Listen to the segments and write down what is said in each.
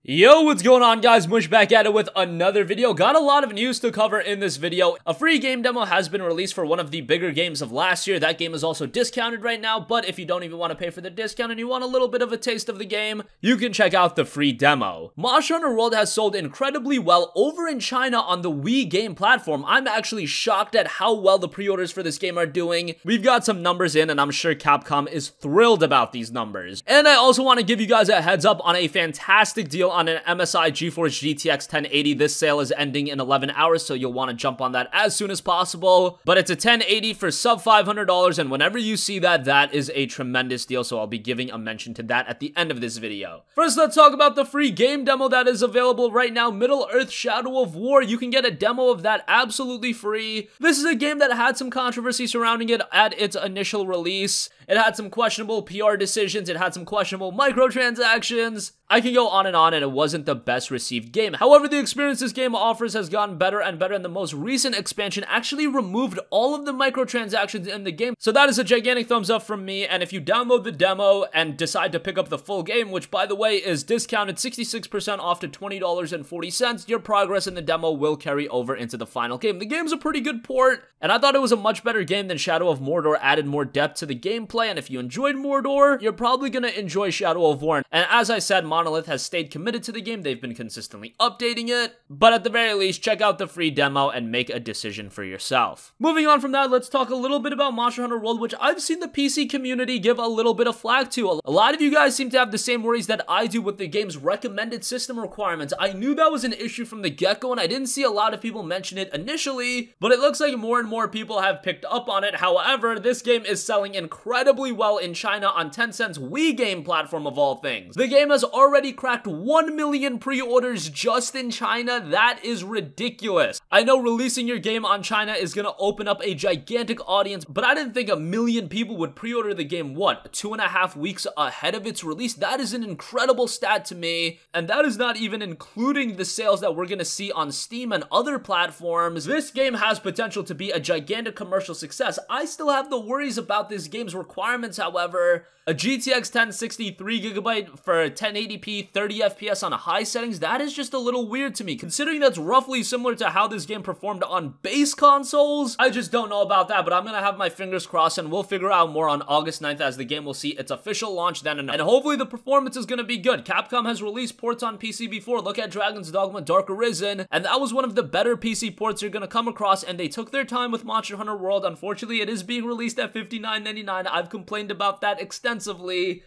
Yo, what's going on, guys? Mush back at it with another video. Got a lot of news to cover in this video. A free game demo has been released for one of the bigger games of last year. That game is also discounted right now, but if you don't even want to pay for the discount and you want a little bit of a taste of the game, you can check out the free demo. Monster Hunter World has sold incredibly well over in China on the Wii game platform. I'm actually shocked at how well the pre-orders for this game are doing. We've got some numbers in, and I'm sure Capcom is thrilled about these numbers. And I also want to give you guys a heads up on a fantastic deal on an MSI GTX 1080. This sale is ending in 11 hours, so you'll want to jump on that as soon as possible. But it's a 1080 for sub $500, and whenever you see that, that is a tremendous deal, so I'll be giving a mention to that at the end of this video. First, let's talk about the free game demo that is available right now, Middle-earth: Shadow of War. You can get a demo of that absolutely free. This is a game that had some controversy surrounding it at its initial release. It had some questionable PR decisions, it had some questionable microtransactions. I can go on, and it wasn't the best received game. However, the experience this game offers has gotten better and better, and the most recent expansion actually removed all of the microtransactions in the game. So that is a gigantic thumbs up from me, and if you download the demo and decide to pick up the full game, which by the way is discounted 66% off to $20.40, your progress in the demo will carry over into the final game. The game's a pretty good port, and I thought it was a much better game than Shadow of Mordor, added more depth to the gameplay, and if you enjoyed Mordor, you're probably gonna enjoy Shadow of War. And as I said, Monolith has stayed committed to the game. They've been consistently updating it, but at the very least, check out the free demo and make a decision for yourself. Moving on from that, let's talk a little bit about Monster Hunter World, which I've seen the PC community give a little bit of flack to. A lot of you guys seem to have the same worries that I do with the game's recommended system requirements. I knew that was an issue from the get-go, and I didn't see a lot of people mention it initially, but it looks like more and more people have picked up on it. However, this game is selling incredibly well in China on Tencent's Wii game platform of all things. The game has already cracked 1 million pre-orders just in China. That is ridiculous. I know releasing your game on China is gonna open up a gigantic audience, but I didn't think 1 million people would pre-order the game, what, 2.5 weeks ahead of its release? That is an incredible stat to me, and that is not even including the sales that we're gonna see on Steam and other platforms. This game has potential to be a gigantic commercial success. I still have the worries about this game's requirements, however. A GTX 1060 3GB for 1080p 30 FPS on high settings, that is just a little weird to me, considering that's roughly similar to how this game performed on base consoles. I just don't know about that, but I'm gonna have my fingers crossed, and we'll figure out more on August 9th as the game will see its official launch then, and hopefully the performance is gonna be good. Capcom has released ports on PC before. Look at Dragon's Dogma Dark Arisen, and that was one of the better PC ports you're gonna come across, and they took their time with Monster Hunter World. Unfortunately, it is being released at $59.99. I've complained about that extensively.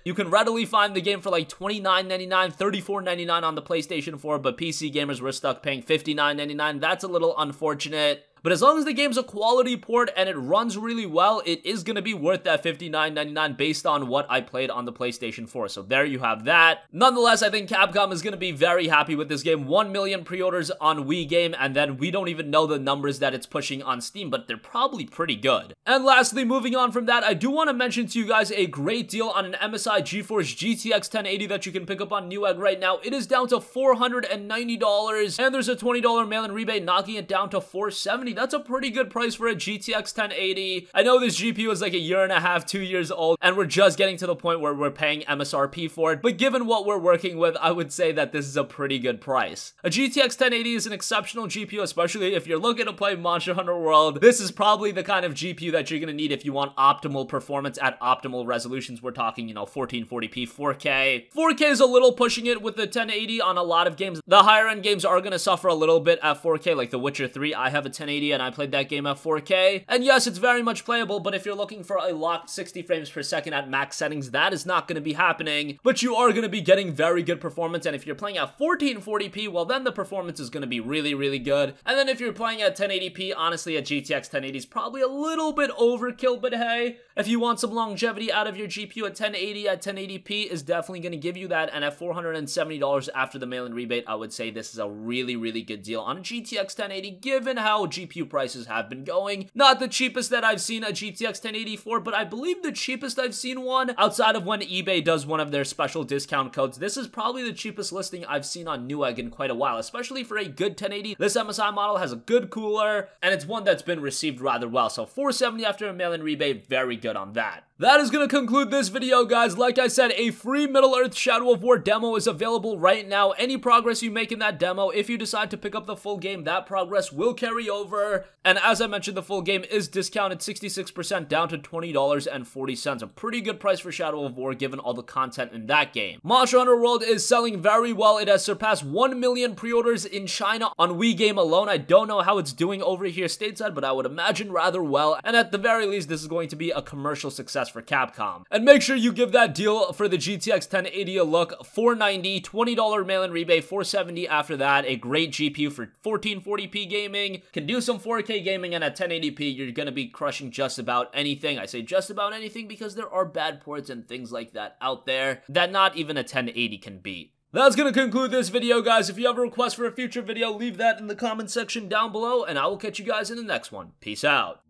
You can readily find the game for like $29.99, $34.99 on the PlayStation 4, but PC gamers were stuck paying $59.99. That's a little unfortunate. But as long as the game's a quality port and it runs really well, it is going to be worth that $59.99 based on what I played on the PlayStation 4. So there you have that. Nonetheless, I think Capcom is going to be very happy with this game. 1 million pre-orders on Wii game, and then we don't even know the numbers that it's pushing on Steam, but they're probably pretty good. And lastly, moving on from that, I do want to mention to you guys a great deal on an MSI GTX 1080 that you can pick up on Newegg right now. It is down to $490, and there's a $20 mail-in rebate knocking it down to $470. That's a pretty good price for a GTX 1080. I know this GPU is like 1.5 to 2 years old, and we're just getting to the point where we're paying MSRP for it, but given what we're working with, I would say that this is a pretty good price. A GTX 1080 is an exceptional GPU, especially if you're looking to play Monster Hunter World. This is probably the kind of GPU that you're gonna need if you want optimal performance at optimal resolutions. We're talking, 1440p, 4K. 4K is a little pushing it with the 1080 on a lot of games. The higher end games are gonna suffer a little bit at 4K, like The Witcher 3. I have a 1080 and I played that game at 4K. And yes, it's very much playable, but if you're looking for a locked 60 frames per second at max settings, that is not going to be happening. But you are going to be getting very good performance, and if you're playing at 1440p, well then the performance is going to be really, really good. And then if you're playing at 1080p, honestly, a GTX 1080 is probably a little bit overkill, but hey, if you want some longevity out of your GPU, at 1080 at 1080p is definitely going to give you that, and at $470 after the mail-in rebate, I would say this is a really, really good deal on a GTX 1080, given how GPU prices have been going. Not the cheapest that I've seen a GTX 1080 for, but I believe the cheapest I've seen one outside of when eBay does one of their special discount codes. This is probably the cheapest listing I've seen on Newegg in quite a while, especially for a good 1080. This MSI model has a good cooler, and it's one that's been received rather well, so $470 after a mail-in rebate, very good on that. That is going to conclude this video, guys. Like I said, a free Middle-earth Shadow of War demo is available right now. Any progress you make in that demo, if you decide to pick up the full game, that progress will carry over. And as I mentioned, the full game is discounted 66% down to $20.40. A pretty good price for Shadow of War given all the content in that game. Monster Hunter World is selling very well. It has surpassed 1 million pre-orders in China on Wii Game alone. I don't know how it's doing over here stateside, but I would imagine rather well. And at the very least, this is going to be a commercial success for Capcom. And make sure you give that deal for the GTX 1080 a look. $490, $20 mail-in rebate, $470 after that. A great GPU for 1440p gaming. Can do some 4K gaming, and at 1080p, you're gonna be crushing just about anything. I say just about anything because there are bad ports and things like that out there that not even a 1080 can beat. That's going to conclude this video, guys. If you have a request for a future video, leave that in the comment section down below, and I will catch you guys in the next one. Peace out.